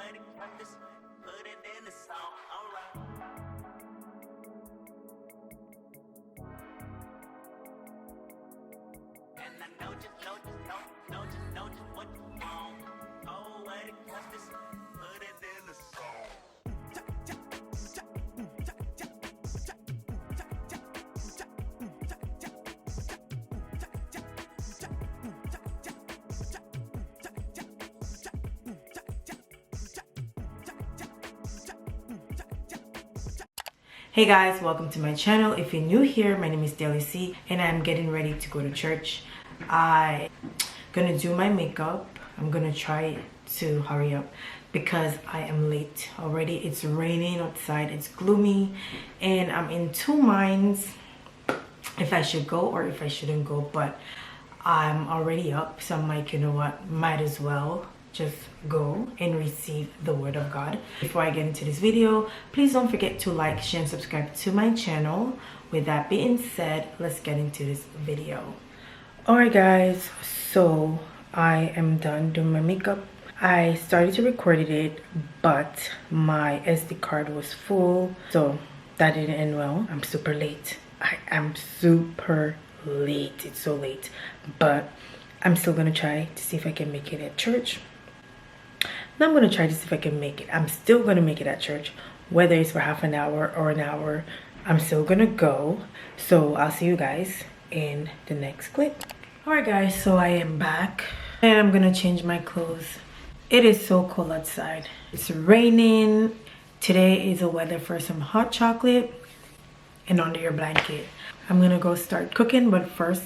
poetic justice, put it in the song, alright. And I know just what you want. Poetic justice, put it in the song. Hey guys, welcome to my channel. If you're new here, my name is Daily C and I'm getting ready to go to church. I'm gonna do my makeup. I'm gonna try to hurry up because I am late already. It's raining outside, it's gloomy, and I'm in two minds if I should go or if I shouldn't go, but I'm already up, so I'm like, you know what, might as well just go and receive the word of God. Before I get into this video, please don't forget to like, share, and subscribe to my channel. With that being said, let's get into this video. Alright guys, so I am done doing my makeup. I started to record it, but my SD card was full, so that didn't end well. I'm super late. I am super late. It's so late, but I'm still gonna try to see if I can make it at church. Now I'm gonna try to see if I can make it. I'm still gonna make it at church, whether it's for half an hour or an hour. I'm still gonna go. So I'll see you guys in the next clip. Alright guys, so I am back and I'm gonna change my clothes. It is so cold outside. It's raining. Today is the weather for some hot chocolate and under your blanket. I'm gonna go start cooking, but first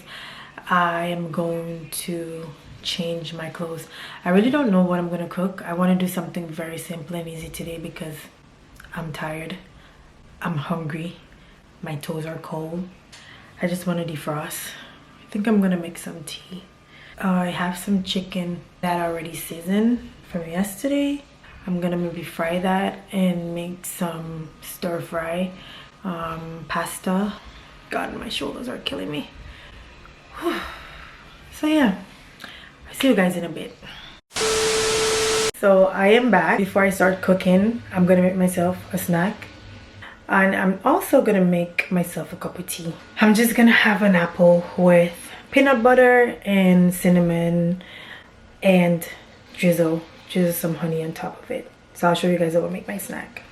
I am going to change my clothes. I really don't know what I'm gonna cook. I want to do something very simple and easy today because I'm tired, I'm hungry, my toes are cold. I just want to defrost. I think I'm gonna make some tea. I have some chicken that I already seasoned from yesterday. I'm gonna maybe fry that and make some stir fry pasta. God, my shoulders are killing me. Whew. So yeah, I'll see you guys in a bit. So I am back. Before I start cooking, I'm gonna make myself a snack, and I'm also gonna make myself a cup of tea. I'm just gonna have an apple with peanut butter and cinnamon and drizzle some honey on top of it. So I'll show you guys how I make my snack.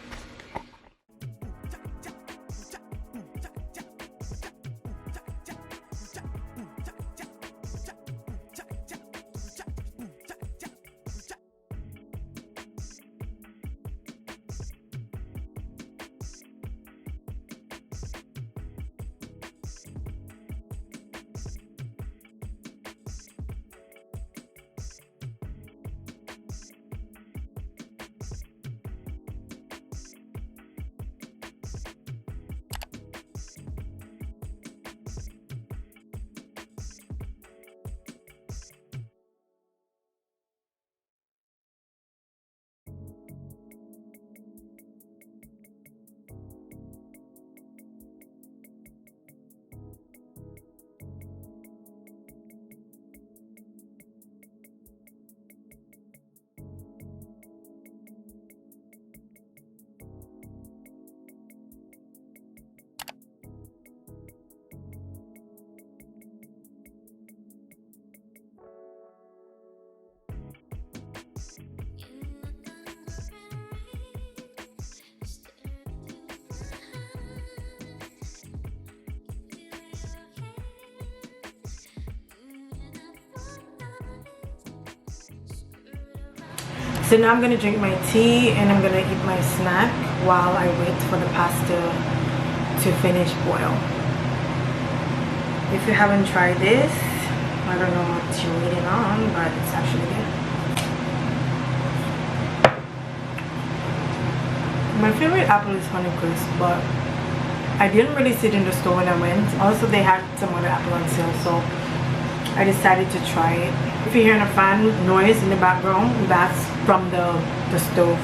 So now I'm gonna drink my tea and I'm gonna eat my snack while I wait for the pasta to finish boil. If you haven't tried this, I don't know what you're waiting on, but it's actually good. My favorite apple is Honeycrisp, but I didn't really sit in the store when I went. Also, they had some other apple on sale, so I decided to try it. If you're hearing a fan noise in the background, that's from the stove.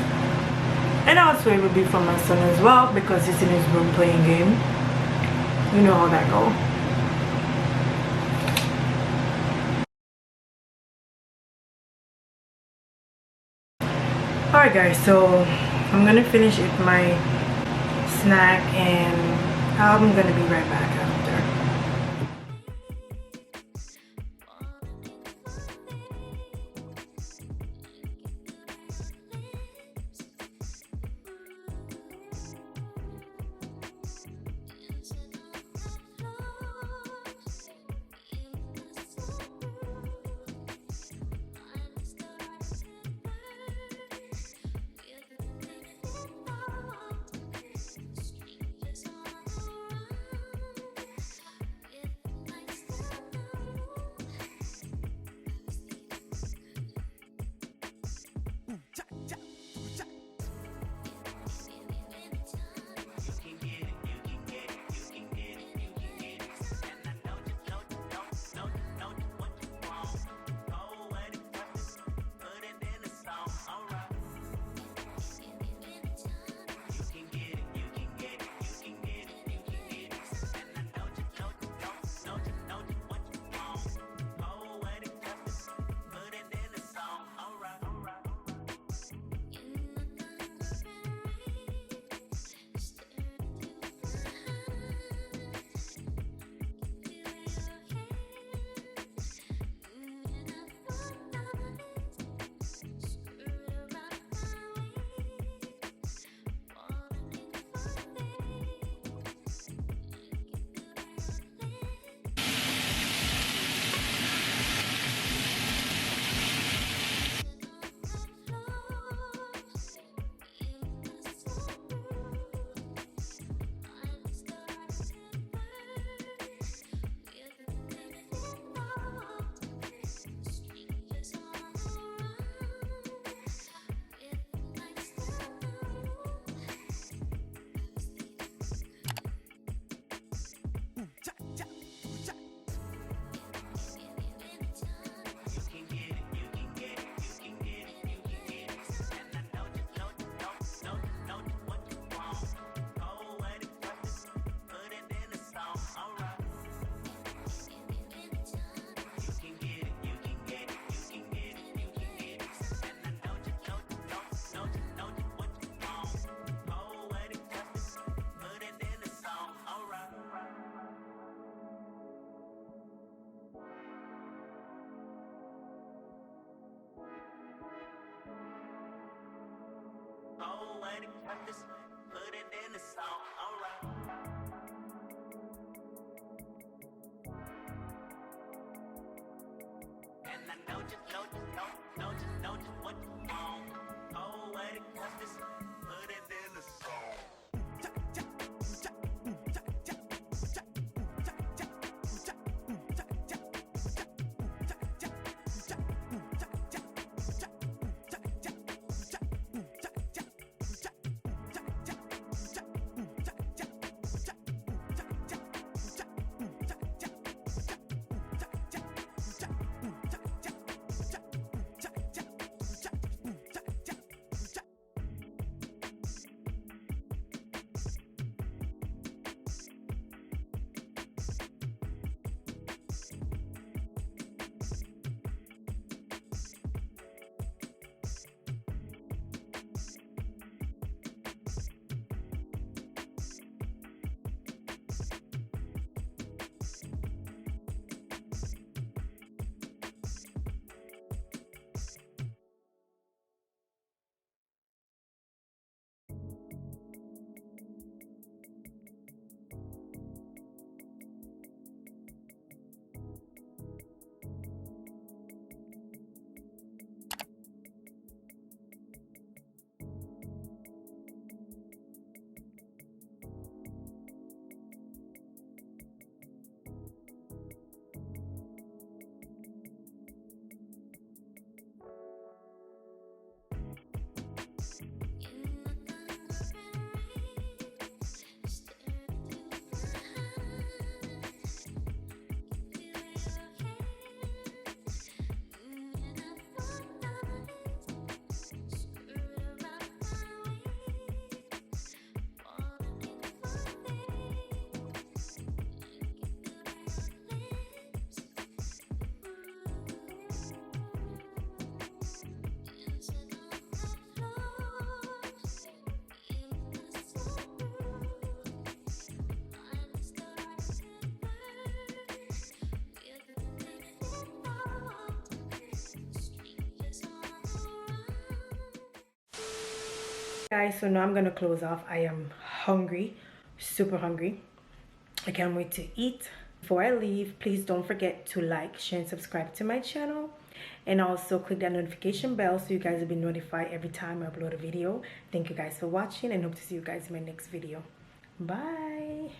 And also it would be from my son as well because he's in his room playing game. You know how that goes. Alright guys, so I'm gonna finish it my snack and I'm gonna be right back after. Oh, what it purpose, put it in the song, alright. And I know just what you want. Oh, what it purpose, put it in the song. Guys, so now I'm gonna close off. I am hungry, super hungry. I can't wait to eat. Before I leave, please don't forget to like, share, and subscribe to my channel, and also click that notification bell so you guys will be notified every time I upload a video. Thank you guys for watching, and hope to see you guys in my next video. Bye.